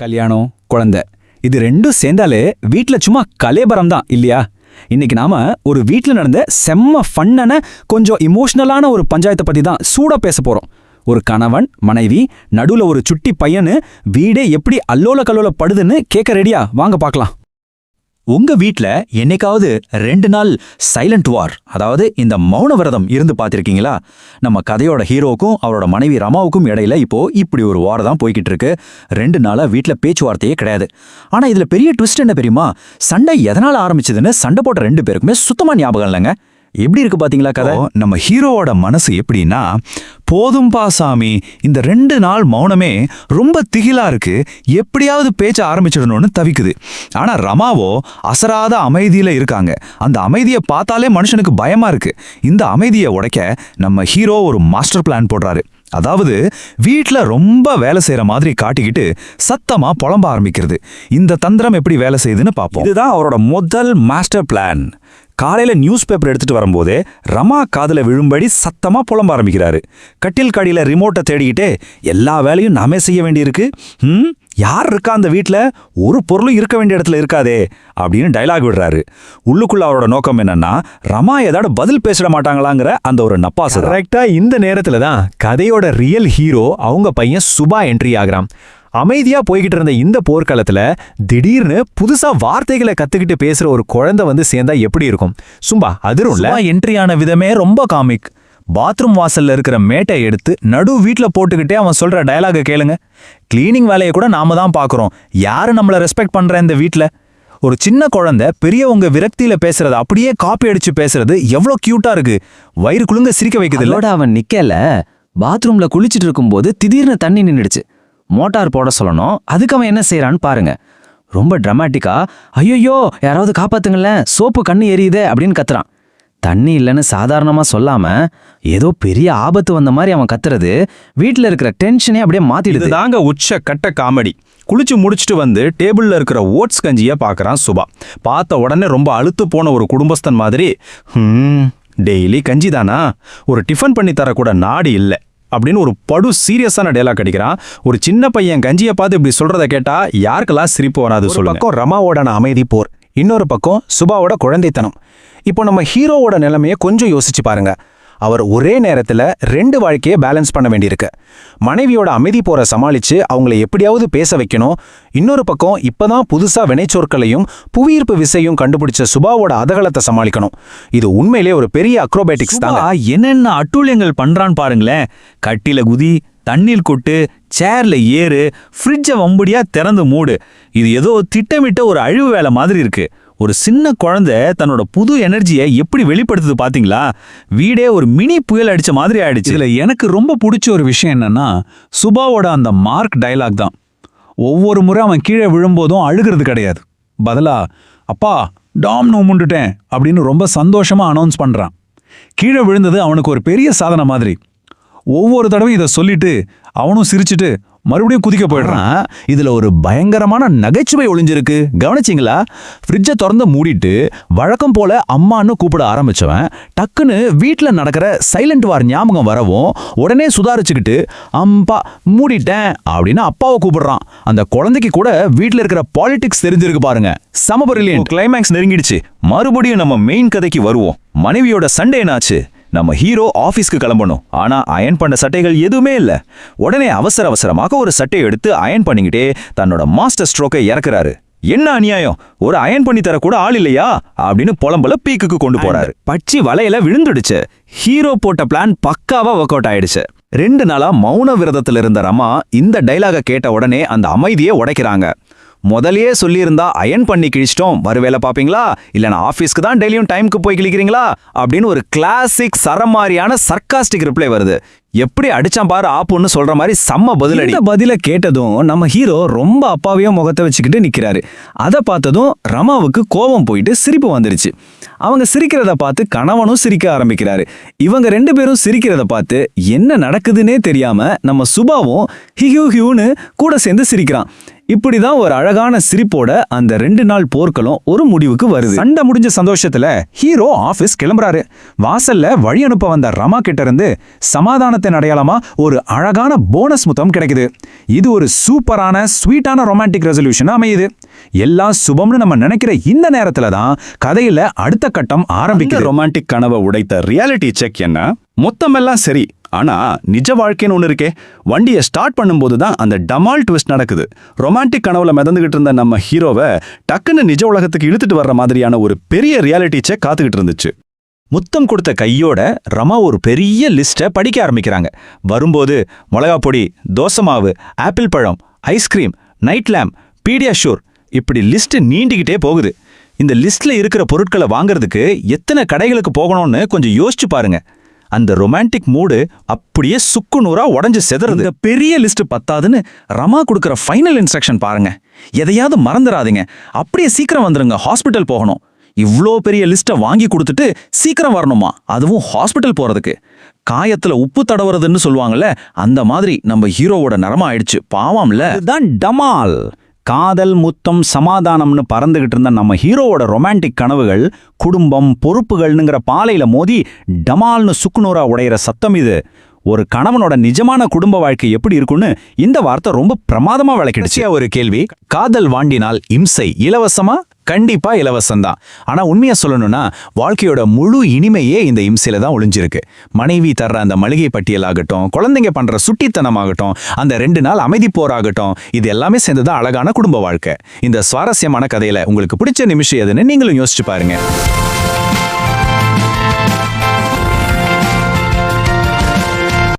கல்யாணம், குழந்தை இது ரெண்டும் சேர்ந்தாலே வீட்ல சும்மா கலேபரம் தான் இல்லையா? இன்னைக்கு நாம ஒரு வீட்ல நடந்த செம்ம ஃபன்னான கொஞ்சம் இமோஷனலான ஒரு பஞ்சாயத்தை பத்தி தான் சூடா பேச போறோம். ஒரு கணவன் மனைவி நடுவுல ஒரு சுட்டி பையனு வீடே எப்படி அல்லோல கல்லோல படுதுன்னு கேட்க ரெடியா? வாங்க பார்க்கலாம். உங்க வீட்ல என்னைக்காவது 2 நாள் சைலண்ட் வார், அதாவது இந்த மௌன விரதம் இருந்து பார்த்திருக்கீங்களா? நம்ம கதையோட ஹீரோவுக்கும் அவரோட மனைவி ரமாவுக்கும் இடையில இப்போ இப்படி ஒரு வார் தான் போய்கிட்டு இருக்கு. 2 நாளா வீட்ல பேச்சுவார்த்தையே கிடையாது. ஆனா இதுல பெரிய ட்விஸ்ட் என்ன தெரியுமா? சண்டை எதனால ஆரம்பிச்சதுன்னு சண்டை போட்ட 2 பேருக்குமே சுத்தமா ஞாபகம் இல்லைங்க. எப்படி இருக்கு பாத்தீங்களா கதை? நம்ம ஹீரோவோட மனசு எப்படின்னா, போதும்பா சாமி, இந்த 2 நாள் மௌனமே ரொம்ப திகிலா இருக்கு, எப்படியாவது பேச்ச ஆரம்பிச்சிடணும்னு தவிக்குது. ஆனா ரமாவோ அசராத அமைதியில இருக்காங்க. அந்த அமைதியை பார்த்தாலே மனுஷனுக்கு பயமா இருக்கு. இந்த அமைதியை உடைக்க நம்ம ஹீரோ ஒரு மாஸ்டர் பிளான் போடுறாரு. அதாவது வீட்ல ரொம்ப வேலை செய்யற மாதிரி காட்டிக்கிட்டு சத்தமா புலம்ப ஆரம்பிக்கிறது. இந்த தந்திரம் எப்படி வேலை செய்யுதுன்னு பார்ப்போம். இதுதான் அவரோட முதல் மாஸ்டர் பிளான். காலையில நியூஸ் பேப்பர் எடுத்துட்டு வரும்போதே ரமா காதுல விழும்படி சத்தமா புலம்ப ஆரம்பிக்கிறாரு. கட்டில் கடியில ரிமோட்டை தேடிக்கிட்டே எல்லா வேலையும் நாமே செய்ய வேண்டியிருக்கு. யார் இருக்கா அந்த வீட்ல? ஒரு பொருளும் இருக்க வேண்டிய இடத்துல இருக்காதே அப்படின்னு டைலாக் விடுறாரு. உள்ளுக்குள்ள அவரோட நோக்கம் என்னன்னா, ரமா ஏதாவது பதில் பேசிட மாட்டாங்களாங்கிற அந்த ஒரு நப்பாசை. கரெக்டா இந்த நேரத்துல தான் கதையோட ரியல் ஹீரோ அவங்க பையன் சுபா என்ட்ரி ஆகுறான். அமைதியா போய்கிட்டு இருந்த இந்த போர்க்களத்துல திடீர்னு புதுசா வார்த்தைகளை கத்துக்கிட்டு பேசுற ஒரு குழந்தை வந்து சேர்ந்தா எப்படி இருக்கும்? சும்பா அதிரும்ல. என்ட்ரி ஆன விதமே ரொம்ப காமிக். பாத்ரூம் வாசல்ல இருக்கிற மேட்டை எடுத்து நடு வீட்ல போட்டுக்கிட்டே அவன் சொல்ற டயலாக கேளுங்க. கிளீனிங் வேலையை கூட நாம தான் பாக்குறோம். யாரு நம்மள ரெஸ்பெக்ட் பண்ற இந்த வீட்ல? ஒரு சின்ன குழந்தை பெரியவங்க விரக்தியில பேசுறது அப்படியே காப்பி அடிச்சு பேசுறது எவ்வளவு கியூட்டா இருக்கு. வயிறு குலுங்க சிரிக்க வைக்குது. அதோட அவன் நிக்கல. பாத்ரூம்ல குளிச்சிட்டு இருக்கும்போது திடீர்னு தண்ணி நின்னுடுச்சு. மோட்டார் போட சொல்லணும். அதுக்கு அவன் என்ன செய்யறான்னு பாருங்க. ரொம்ப டிராமாட்டிக்கா, ஐயோ யாராவது காப்பாத்துங்களேன், சோப்பு கண்ணு எரியுதே அப்படின்னு கத்துறான். தண்ணி இல்லைன்னு சாதாரணமா சொல்லாம ஏதோ பெரிய ஆபத்து வந்த மாதிரி அவன் கத்துறது வீட்டுல இருக்கிற டென்ஷனே அப்படியே மாத்திடுது. தாங்க உச்ச கட்ட காமெடி. குளிச்சு முடிச்சுட்டு வந்து டேபிள்ல இருக்கிற ஓட்ஸ் கஞ்சியை பார்க்கறான் சுபா. பார்த்த உடனே ரொம்ப அழுத்து போன ஒரு குடும்பஸ்தன் மாதிரி, டெய்லி கஞ்சி தானா, ஒரு டிஃபன் பண்ணி தரக்கூட நாடு இல்லை அப்படின்னு ஒரு படு சீரியஸான டயலாக் அடிக்கிறான். ஒரு சின்ன பையன் கஞ்சியை பார்த்து இப்படி சொல்றத கேட்டா யாருக்கெல்லாம் சிரிப்பு வராது சொல்லுங்க. பக்கம் ரமாவோட அமைதி போர், இன்னொரு பக்கம் சுபாவோட குழந்தைத்தனம். இப்போ நம்ம ஹீரோவோட நிலைமையை கொஞ்சம் யோசிச்சு பாருங்க. அவர் ஒரே நேரத்துல 2 வாழ்க்கையை பேலன்ஸ் பண்ண வேண்டியிருக்கு. மனைவியோட அமைதி போரை சமாளிச்சு அவங்கள எப்படியாவது பேச வைக்கணும். இன்னொரு பக்கம் இப்பதான் புதுசா வினைச்சொற்களையும் புவியீர்ப்பு விசையும் கண்டுபிடிச்ச சுபாவோட அதகலத்தை சமாளிக்கணும். இது உண்மையிலே ஒரு பெரிய அக்ரோபேட்டிக்ஸ் தான். என்னென்ன அட்டூழியங்கள் பண்றான்னு பாருங்களேன். கட்டில குதி, தண்ணீர் கொட்டு, சேர்ல ஏறு, ஃப்ரிட்ஜை வம்படியா திறந்து மூடு. இது ஏதோ திட்டமிட்ட ஒரு அழிவு வேலை மாதிரி இருக்கு. ஒரு சின்ன குழந்தை தன்னோட புது எனர்ஜியை எப்படி வெளிப்படுத்துது பாத்தீங்களா? வீடே ஒரு மினி புயல் அடிச்ச மாதிரி ஆயிடுச்சு. இதுல எனக்கு ரொம்ப பிடிச்ச ஒரு விஷயம் என்னன்னா, சுபாவோட அந்த மார்க் டயலாக் தான். ஒவ்வொரு முறை அவன் கீழே விழும்போதும் அழுகிறது கிடையாது. பதிலா, அப்பா டாம்னு உமுண்டுட்டேன் அப்படின்னு ரொம்ப சந்தோஷமா அனௌன்ஸ் பண்றான். கீழே விழுந்தது அவனுக்கு ஒரு பெரிய சாதனை மாதிரி. ஒவ்வொரு தடவையும் இதை சொல்லிட்டு அவனும் சிரிச்சுட்டு மறுபடியும் குதிக்க போயிடுறான். இதுல ஒரு பயங்கரமான நகைச்சுவை ஒளிஞ்சிருக்கு. கவனிச்சிங்களா? ஃப்ரிட்ஜை திறந்து மூடிட்டு வழக்கம் போல அம்மான்னு கூப்பிட ஆரம்பிச்சவன் டக்குன்னு வீட்டில் நடக்கிற சைலண்ட் வார் ஞாபகம் வரவும் உடனே சுதாரிச்சுக்கிட்டு அம்பா மூடிட்டேன் அப்படின்னு அப்பாவை கூப்பிடுறான். அந்த குழந்தைக்கு கூட வீட்டில் இருக்கிற பாலிடிக்ஸ் தெரிஞ்சிருக்கு பாருங்க. சம பிரில்லியன்ட். கிளைமேக்ஸ் நெருங்கிடுச்சு. மறுபடியும் நம்ம மெயின் கதைக்கு வருவோம். மனைவியோட சண்டை என்னாச்சு? நம்ம ஹீரோ ஆபீஸ்க்கு கிளம்பணும். ஆனா அயன் பண்ண சட்டைகள் எதுவுமே இல்ல. உடனே அவசரமாக ஒரு சட்டையை எடுத்து அயன் பண்ணிக்கிட்டே தன்னோட மாஸ்டர் ஸ்ட்ரோக்கை இறக்குறாரு. என்ன அநியாயம், ஒரு அயன் பண்ணி தர கூட ஆள் இல்லையா அப்படின்னு புலம்பல பீக்குக்கு கொண்டு போறாரு. பச்சி வலையில விழுந்துடுச்சு. ஹீரோ போட்ட பிளான் பக்காவா ஒர்க் அவுட் ஆயிடுச்சு. 2 நாளா மௌன விரதத்துல இருந்த ரமா இந்த டைலாக கேட்ட உடனே அந்த அமைதியை உடைக்கிறாங்க. முதலையே சொல்லியிருந்தா அயன் பண்ணி கிழிச்சிட்டோம், வருவேலை பாப்பீங்களா, இல்லைனா ஆஃபீஸ்க்கு தான் டெய்லியும் டைமுக்கு போய் கிழிக்கிறீங்களா அப்படின்னு ஒரு கிளாசிக் சரமாரியான சர்க்காஸ்டிக் ரிப்ளை வருது. எப்படி அடிச்சான் பாரு ஆப்புன்னு சொல்ற மாதிரி செம்ம பதிலடி. இந்த பதில கேட்டதும் நம்ம ஹீரோ ரொம்ப அப்பாவியா முகத்தை வச்சுக்கிட்டு நிக்கிறாரு. அதை பார்த்ததும் ரமாவுக்கு கோபம் போயிட்டு சிரிப்பு வந்துருச்சு. அவங்க சிரிக்கிறத பார்த்து கணவனும் சிரிக்க ஆரம்பிக்கிறாரு. இவங்க 2 பேரும் சிரிக்கிறத பார்த்து என்ன நடக்குதுன்னே தெரியாம நம்ம சுபாவும் ஹியூ ஹியூன்னு கூட சேர்ந்து சிரிக்கிறான். இப்படிதான் ஒரு அழகான சிரிப்போட அந்த 2 நாள் போர்க்களம் ஒரு முடிவுக்கு வருது. சண்டை முடிஞ்ச சந்தோஷத்துல ஹீரோ ஆபீஸ் கிளம்புறாரு. வாசல்ல வழி அனுப்ப வந்த ரமா கிட்ட இருந்து சமாதானத்தின் அடையாளமா ஒரு அழகான போனஸ் முத்தம் கிடைக்குது. இது ஒரு சூப்பரான ஸ்வீட்டான ரொமான்டிக் ரெசல்யூஷன் அமையுது. எல்லாம் சுபம்னு நம்ம நினைக்கிற இந்த நேரத்துல தான் கதையில அடுத்த கட்டம் ஆரம்பிக்குது. ரொமான்டிக் கனவை உடைத்த ரியாலிட்டி செக் என்ன? மொத்தமெல்லாம் சரி, ஆனா நிஜ வாழ்க்கைன்னு ஒன்று இருக்கே. வண்டியை ஸ்டார்ட் பண்ணும்போது தான் அந்த டமால் ட்விஸ்ட் நடக்குது. ரொமான்டிக் கனவுல மிதந்துகிட்டு இருந்த நம்ம ஹீரோவை டக்குன்னு நிஜ உலகத்துக்கு இழுத்துட்டு வர்ற மாதிரியான ஒரு பெரிய ரியாலிட்டி செக் காத்துக்கிட்டு இருந்துச்சு. முத்தம் கொடுத்த கையோட ரமா ஒரு பெரிய லிஸ்ட்டை படிக்க ஆரம்பிக்கிறாங்க. வரும்போது மிளகாப்பொடி, தோசை மாவு, ஆப்பிள் பழம், ஐஸ்கிரீம், நைட் லேம்ப், பீடியாஷூர், இப்படி லிஸ்ட் நீண்டிக்கிட்டே போகுது. இந்த லிஸ்ட்ல இருக்கிற பொருட்களை வாங்குறதுக்கு எத்தனை கடைகளுக்கு போகணும்னு கொஞ்சம் யோசிச்சு பாருங்க. அந்த ரொமான்டிக் மூடு அப்படியே சுக்குநூறா உடஞ்சு செதறது. இந்த பெரிய லிஸ்ட் பத்தாதுன்னு ரமா கொடுக்கிற ஃபைனல் இன்ஸ்ட்ரக்ஷன் பாருங்க. எதையாவது மறந்துடாதீங்க, அப்படியே சீக்கிரம் வந்துருங்க, ஹாஸ்பிட்டல் போகணும். இவ்ளோ பெரிய லிஸ்ட்டை வாங்கி கொடுத்துட்டு சீக்கிரம் வரணுமா, அதுவும் ஹாஸ்பிட்டல் போறதுக்கு. காயத்துல உப்பு தடவுறதுன்னு சொல்லுவாங்கல்ல, அந்த மாதிரி நம்ம ஹீரோவோட நரமா ஆயிடுச்சு. பாவம்ல. இதுதான் டமால். காதல், முத்தம், சமாதானம்னு பறந்துகிட்டு இருந்த நம்ம ஹீரோவோட ரொமான்டிக் கனவுகள் குடும்பம், பொறுப்புகள்னுங்கிற பாலையில மோதி டமால்னு சுக்குநூறா உடையிற சத்தம் இது. ஒரு கணவனோட நிஜமான குடும்ப வாழ்க்கை எப்படி இருக்குன்னு இந்த வார்த்தை ரொம்ப பிரமாதமா விளக்கிடுச்சு. ஒரு கேள்வி, காதல் வாண்டினால் இம்சை இலவசமா? கண்டிப்பா இலவசம்தான். ஆனா உண்மையா சொல்லணும்னா வாழ்க்கையோட முழு இனிமையே இந்த இம்சையில தான் ஒளிஞ்சிருக்கு. மனைவி தர்ற அந்த மளிகை பட்டியலாகட்டும், குழந்தைங்க பண்ற சுட்டித்தனமாகட்டும், அந்த 2 நாள் அமைதி போராகட்டும், இது எல்லாமே சேர்ந்துதான் அழகான குடும்ப வாழ்க்கை. இந்த சுவாரஸ்யமான கதையில உங்களுக்கு பிடிச்ச நிமிஷம் எதுன்னு நீங்களும் யோசிச்சு பாருங்க.